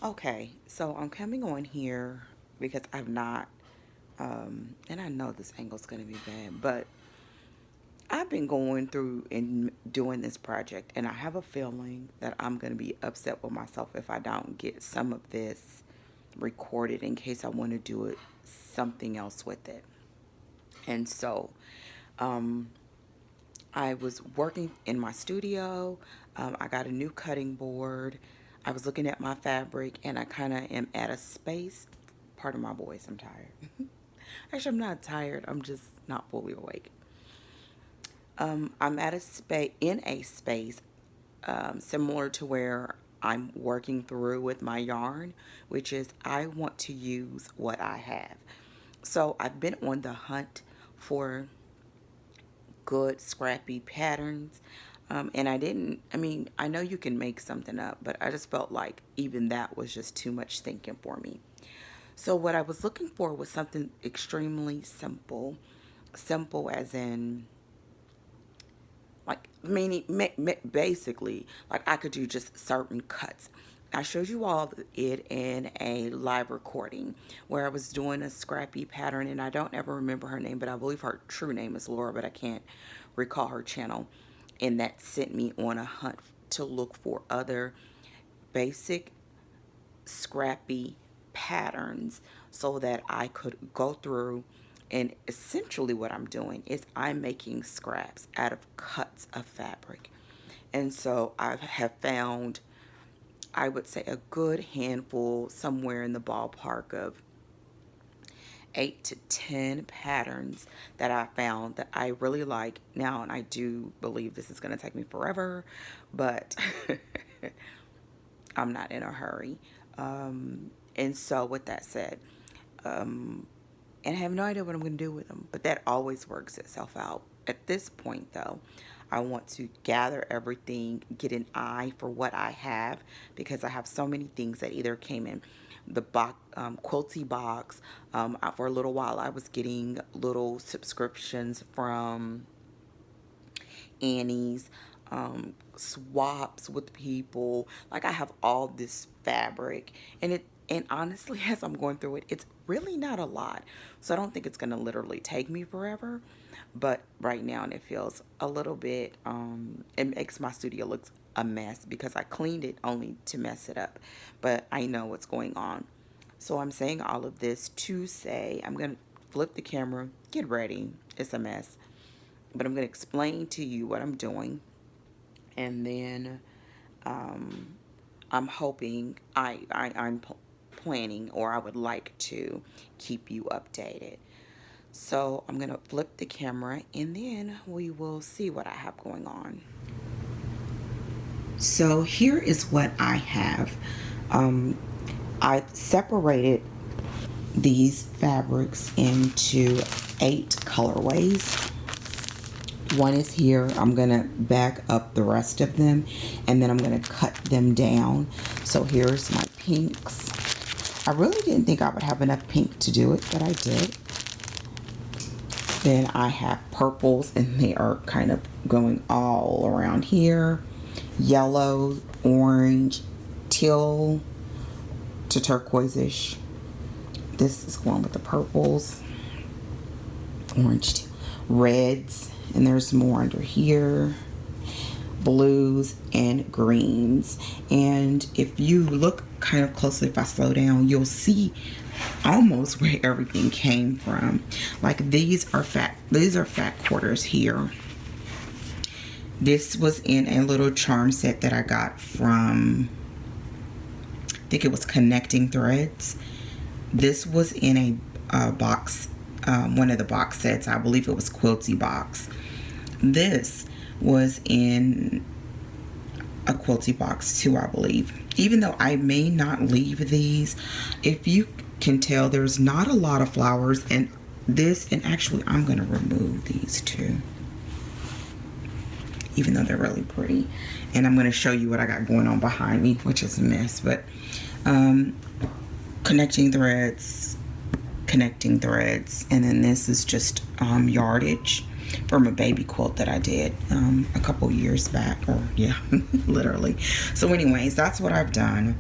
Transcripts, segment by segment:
Okay, so I'm coming on here because I've not, and I know this angle's going to be bad, but I've been going through and doing this project, and I have a feeling that I'm going to be upset with myself if I don't get some of this recorded in case I want to do it something else with it. And so, um, I was working in my studio. I got a new cutting board. I was looking at my fabric, and I kind of am at a space. Pardon my voice, I'm tired. Actually, I'm not tired. I'm just not fully awake. I'm at a space in a space similar to where I'm working through with my yarn, which is I want to use what I have. So I've been on the hunt for good scrappy patterns. And I mean, I know you can make something up, but I just felt like even that was just too much thinking for me. So, what I was looking for was something extremely simple. Simple as in, like, meaning, basically, like I could do just certain cuts. I showed you all it in a live recording where I was doing a scrappy pattern, and I don't ever remember her name, but I believe her true name is Laura, but I can't recall her channel. And that sent me on a hunt to look for other basic scrappy patterns so that I could go through. And essentially, what I'm doing is I'm making scraps out of cuts of fabric. And so I have found, I would say, a good handful, somewhere in the ballpark of 8 to 10 patterns that I found that I really like now. And I do believe this is going to take me forever, but I'm not in a hurry. And so, with that said, and I have no idea what I'm going to do with them, but that always works itself out. At this point, though, I want to gather everything, get an eye for what I have, because I have so many things that either came in the box, quilty box. For a little while, I was getting little subscriptions from Annie's, swaps with people. Like, I have all this fabric, and honestly, as I'm going through it, it's really not a lot. So I don't think it's gonna literally take me forever. But right now, it feels a little bit. It makes my studio look a mess because I cleaned it only to mess it up. But I know what's going on. So I'm saying all of this to say I'm gonna flip the camera. Get ready. It's a mess, but I'm going to explain to you what I'm doing, and then um, I'm hoping I'm planning, or I would like to keep you updated. So I'm going to flip the camera, and then we will see what I have going on. So here is what I have. Um, I separated these fabrics into 8 colorways. One is here. I'm going to back up the rest of them, and then I'm going to cut them down. So here's my pinks. I really didn't think I would have enough pink to do it, but I did. Then I have purples, and they are kind of going all around here. Yellow, orange, teal to turquoise-ish. This is going with the purples, orange, teal, reds, and there's more under here, blues and greens. And if you look kind of closely, if I slow down, you'll see almost where everything came from. Like, these are fat quarters here. This was in a little charm set that I got from, I think it was Connecting Threads. This was in a box, one of the box sets. I believe it was Quilty box. This was in a Quilty box too, I believe. Even though I may not leave these, if you can tell, there's not a lot of flowers in this. And actually, I'm going to remove these too, even though they're really pretty. And I'm going to show you what I got going on behind me, which is a mess. But connecting threads, and then this is just yardage from a baby quilt that I did a couple years back, or yeah, literally. So anyways, that's what I've done.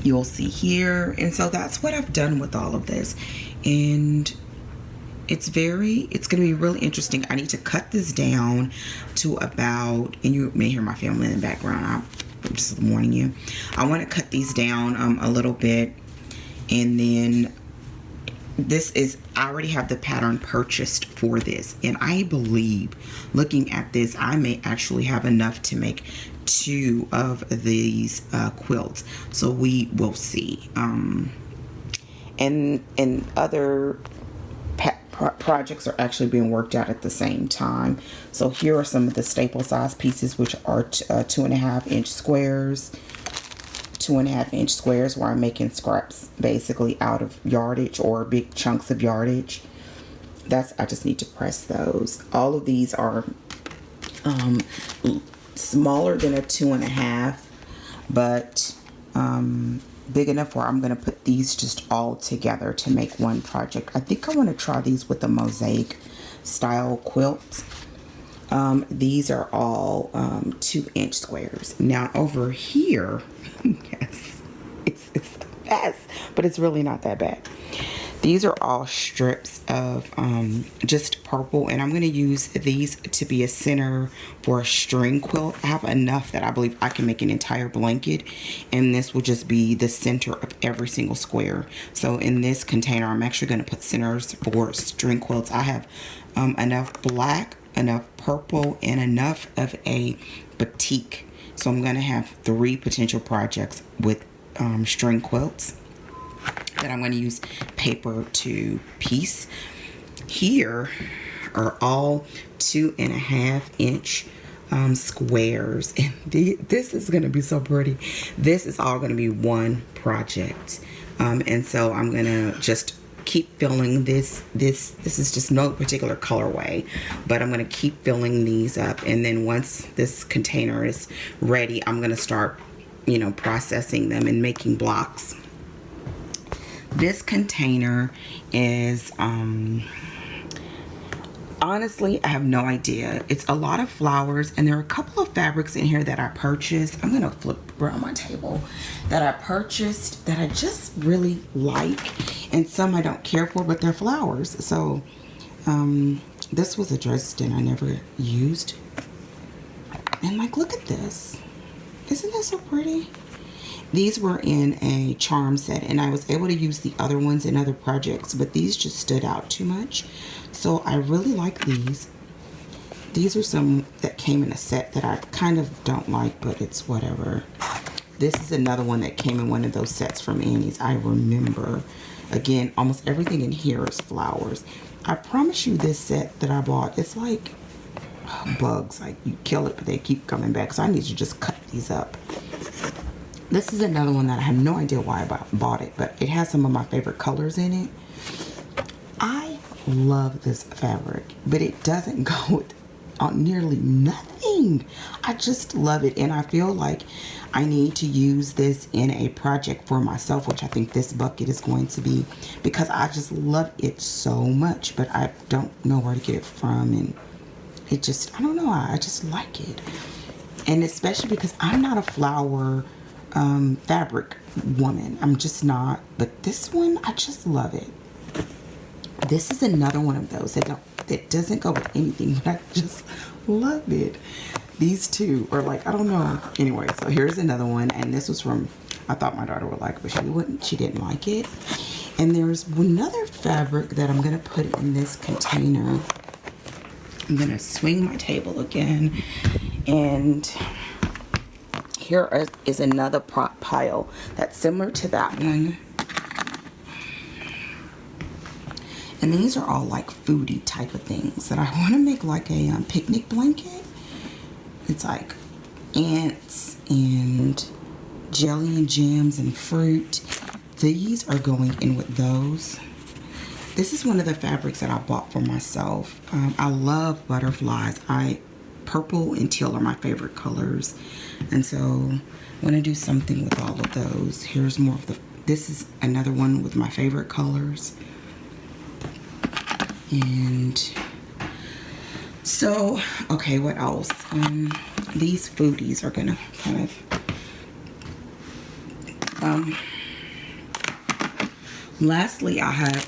You'll see here. And so that's what I've done with all of this. And it's going to be really interesting. I need to cut this down to about, and you may hear my family in the background. I'm just warning you. I want to cut these down a little bit. And then I already have the pattern purchased for this. And I believe, looking at this, I may actually have enough to make 2 of these quilts. So we will see. And other projects are actually being worked out at the same time. So here are some of the staple size pieces, which are 2.5-inch squares. 2.5-inch squares where I'm making scraps basically out of yardage or big chunks of yardage. I just need to press those. All of these are smaller than a 2.5, but big enough where I'm going to put these just all together to make one project. I think I want to try these with the mosaic style quilts. These are all 2-inch squares. Now over here, yes, it's a mess, but it's really not that bad. These are all strips of just purple, and I'm going to use these to be a center for a string quilt. I have enough that I believe I can make an entire blanket, and this will just be the center of every single square. So in this container, I'm actually going to put centers for string quilts. I have enough black, enough purple, and enough of a batik. So I'm going to have 3 potential projects with string quilts that I'm going to use paper to piece. Here are all 2.5-inch squares, and this is going to be so pretty. This is all going to be one project, and so I'm going to just keep filling this is just no particular colorway, but I'm going to keep filling these up, and then once this container is ready, I'm going to start processing them and making blocks. This container is honestly, I have no idea. It's a lot of flowers, and there are a couple of fabrics in here that I purchased. I'm gonna flip around my table, that I purchased that I just really like, and some I don't care for, but they're flowers. So this was a Dresden I never used, and like, look at this. Isn't that so pretty? These were in a charm set, and I was able to use the other ones in other projects, but these just stood out too much. So I really like these. These are some that came in a set that I kind of don't like, but it's whatever. This is another one that came in one of those sets from Annie's. I remember. Again, almost everything in here is flowers. I promise you, this set that I bought, it's like bugs. Like, you kill it, but they keep coming back. So I need to just cut these up. This is another one that I have no idea why I bought it, but it has some of my favorite colors in it. I love this fabric, but it doesn't go with nearly nothing. I just love it, and I feel like I need to use this in a project for myself, which I think this bucket is going to be, because I just love it so much, but I don't know where to get it from, and it just, I don't know, I just like it. And especially because I'm not a flower fabric woman. I'm just not, but this one, I just love it. This is another one of those that doesn't go with anything, but I just love it. These two are like, I don't know. Anyway, so here's another one, and this was from, I thought my daughter would like it, but she didn't like it. And there's another fabric that I'm gonna put in this container. I'm gonna swing my table again, and here is another pile that's similar to that one. And these are all like foodie type of things that I want to make like a picnic blanket. It's like ants and jelly and jams and fruit. These are going in with those. This is one of the fabrics that I bought for myself. I love butterflies. Purple and teal are my favorite colors. And so I want to do something with all of those. Here's more of this is another one with my favorite colors. And so, okay, what else? These foodies are gonna kind of Lastly, I have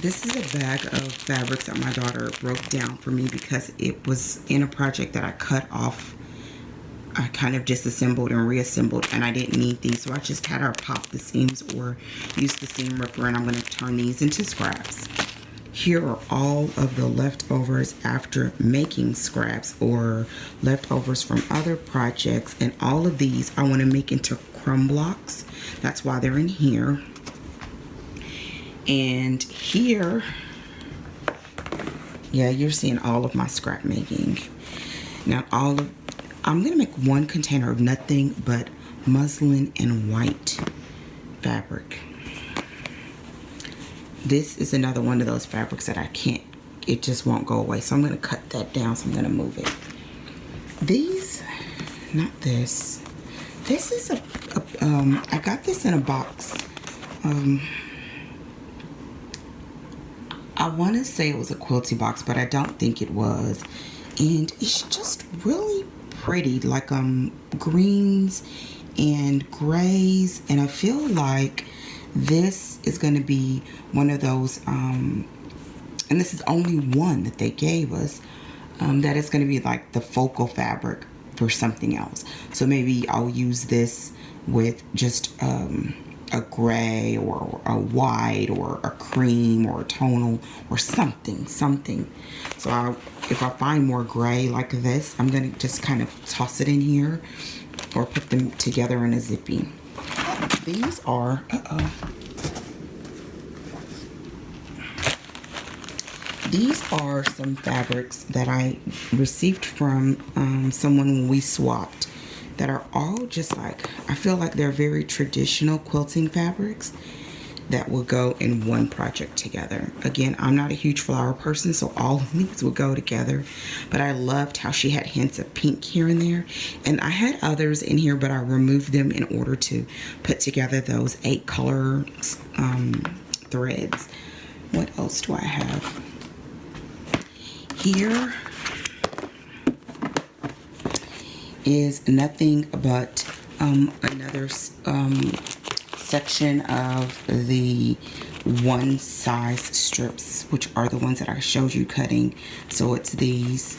this is a bag of fabrics that my daughter broke down for me because it was in a project that I cut off. I kind of disassembled and reassembled, and I didn't need these, so I just had her pop the seams or use the seam ripper, and I'm going to turn these into scraps. Here are all of the leftovers after making scraps or leftovers from other projects, and all of these I want to make into crumb blocks. That's why they're in here. And here, yeah, you're seeing all of my scrap making. Now I'm gonna make one container of nothing but muslin and white fabric. This is another one of those fabrics that it just won't go away. So I'm gonna cut that down, so I'm gonna move it. These, not this. This is I got this in a box. I want to say it was a quilty box, but I don't think it was. And it's just really pretty, like greens and grays. And I feel like this is going to be one of those, and this is only one that they gave us, that is going to be like the focal fabric for something else. So maybe I'll use this with just a gray or a white or a cream or a tonal or something. So if I find more gray like this, I'm gonna just kind of toss it in here or put them together in a zippy. These are, these are some fabrics that I received from someone when we swapped, that are all just like, I feel like they're very traditional quilting fabrics that will go in one project together. Again, I'm not a huge flower person, so all of these will go together, but I loved how she had hints of pink here and there, and I had others in here, but I removed them in order to put together those 8 color threads. What else do I have here? Is nothing but another section of the one size strips, which are the ones that I showed you cutting. So it's these,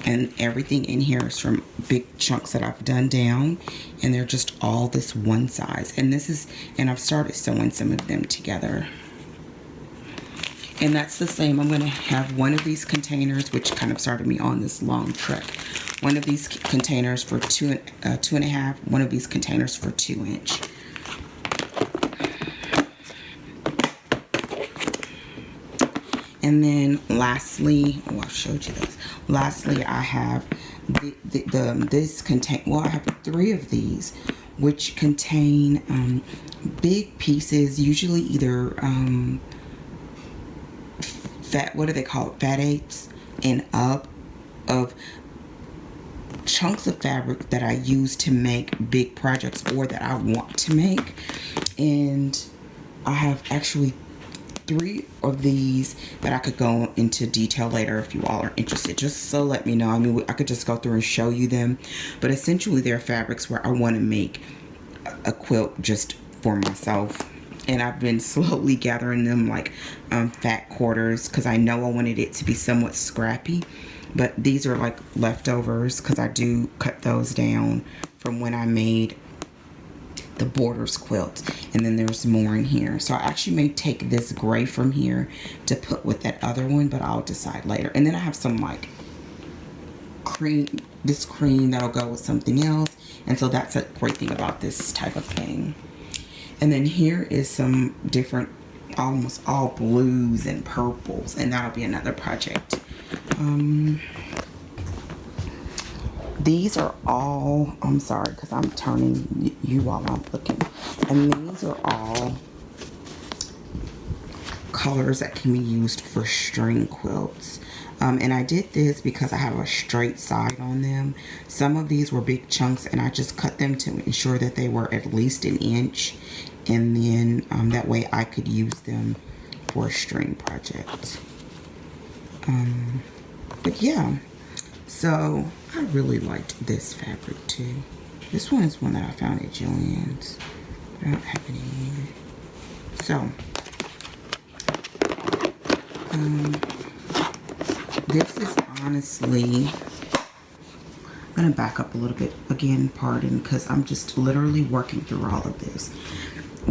and everything in here is from big chunks that I've done down, and they're just all this one size. And I've started sewing some of them together. And that's the same. I'm going to have one of these containers, which kind of started me on this long trek. One of these containers for 2.5, one of these containers for 2 inch. And then lastly, oh, I showed you this. Lastly, I have I have 3 of these, which contain big pieces, usually either what do they call it? Fat eighths and up, of chunks of fabric that I use to make big projects or that I want to make. And I have actually 3 of these that I could go into detail later if you all are interested. Just so let me know. I mean, I could just go through and show you them, but essentially they're fabrics where I want to make a quilt just for myself. And I've been slowly gathering them like fat quarters, because I know I wanted it to be somewhat scrappy. But these are like leftovers, because I do cut those down from when I made the borders quilt. And then there's more in here. So I actually may take this gray from here to put with that other one, but I'll decide later. And then I have some like this cream that'll go with something else. And so that's a great thing about this type of thing. And then here is some different, almost all blues and purples, and that'll be another project. These are all, I'm sorry, because I'm turning you while I'm looking. And these are all colors that can be used for string quilts. And I did this because I have a straight side on them. Some of these were big chunks, and I just cut them to ensure that they were at least 1 inch. And then that way I could use them for a string project. But yeah, so I really liked this fabric too. This one is one that I found at Joann's. I don't have any here. So, this is honestly, I'm going to back up a little bit again, pardon, because I'm just literally working through all of this.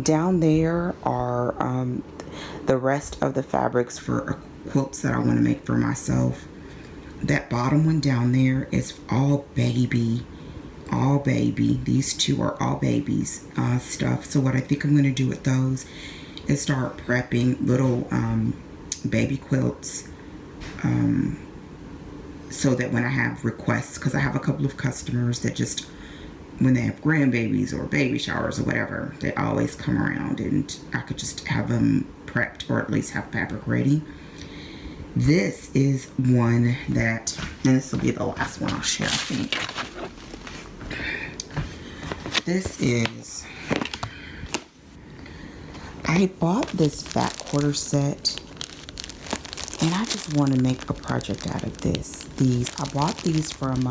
Down there are the rest of the fabrics for quilts that I want to make for myself. That bottom one down there is all baby. All baby. These two are all babies stuff. So what I think I'm going to do with those is start prepping little baby quilts so that when I have requests, because I have a couple of customers that just, when they have grandbabies or baby showers or whatever, they always come around, and I could just have them prepped or at least have fabric ready. This is one that, and this will be the last one I'll share, I think. This is, I bought this fat quarter set, and I just want to make a project out of this. I bought these from,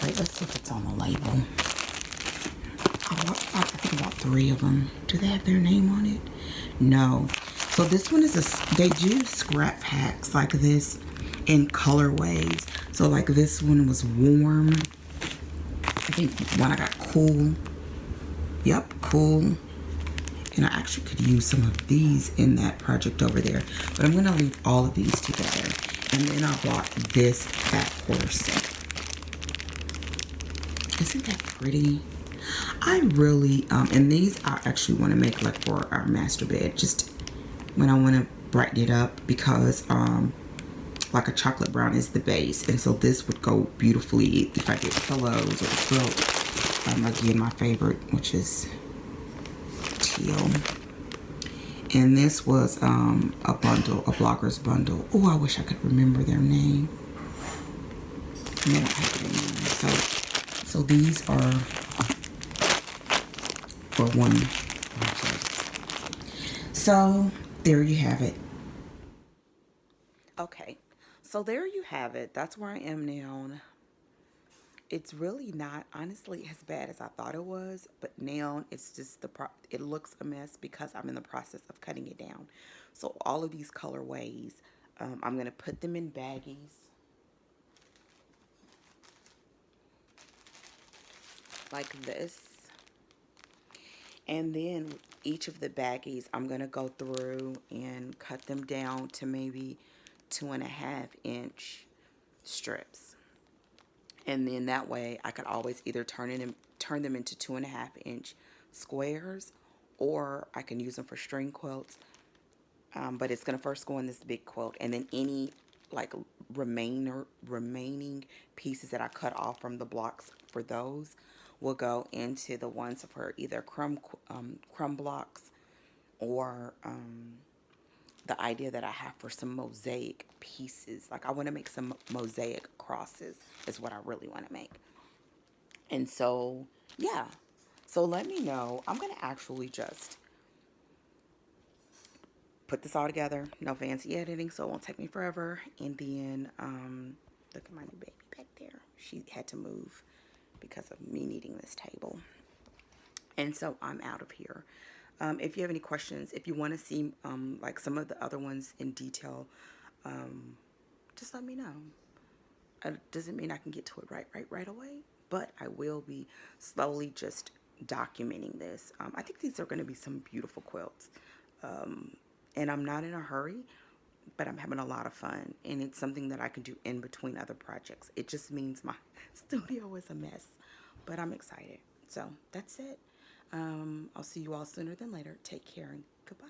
wait, let's see if it's on the label. I think I bought 3 of them. Do they have their name on it? No. So this one is they do scrap packs like this in colorways. So like this one was warm. I think one I got cool. Yep, cool. And I actually could use some of these in that project over there. But I'm going to leave all of these together. And then I bought this fat quarter set. Isn't that pretty? I really, and these I actually want to make like for our master bed. Just when I want to brighten it up, because like a chocolate brown is the base. And so this would go beautifully if I did pillows or quilt. Again, my favorite, which is teal. And this was a bundle, a blogger's bundle. Oh, I wish I could remember their name. And they don't have it in there. So these are for one project. So there you have it. Okay, so there you have it. That's where I am now. It's really not honestly as bad as I thought it was, but now it's just it looks a mess because I'm in the process of cutting it down. So all of these colorways, I'm gonna put them in baggies like this, and then each of the baggies I'm gonna go through and cut them down to maybe 2.5-inch strips. And then that way I could always either turn them into 2.5-inch squares, or I can use them for string quilts. But it's gonna first go in this big quilt, and then any like remaining pieces that I cut off from the blocks for those will go into the ones for either crumb blocks, or the idea that I have for some mosaic pieces. Like I want to make some mosaic crosses is what I really want to make. And so, yeah. So let me know. I'm going to actually just put this all together. No fancy editing, so it won't take me forever. And then, look at my new baby back there. She had to move because of me needing this table. And so I'm out of here. If you have any questions, if you want to see like some of the other ones in detail, just let me know. It doesn't mean I can get to it right away, but I will be slowly just documenting this. I think these are going to be some beautiful quilts, and I'm not in a hurry, but I'm having a lot of fun, and it's something that I can do in between other projects. It just means my studio is a mess, but I'm excited. So that's it. I'll see you all sooner than later. Take care and goodbye.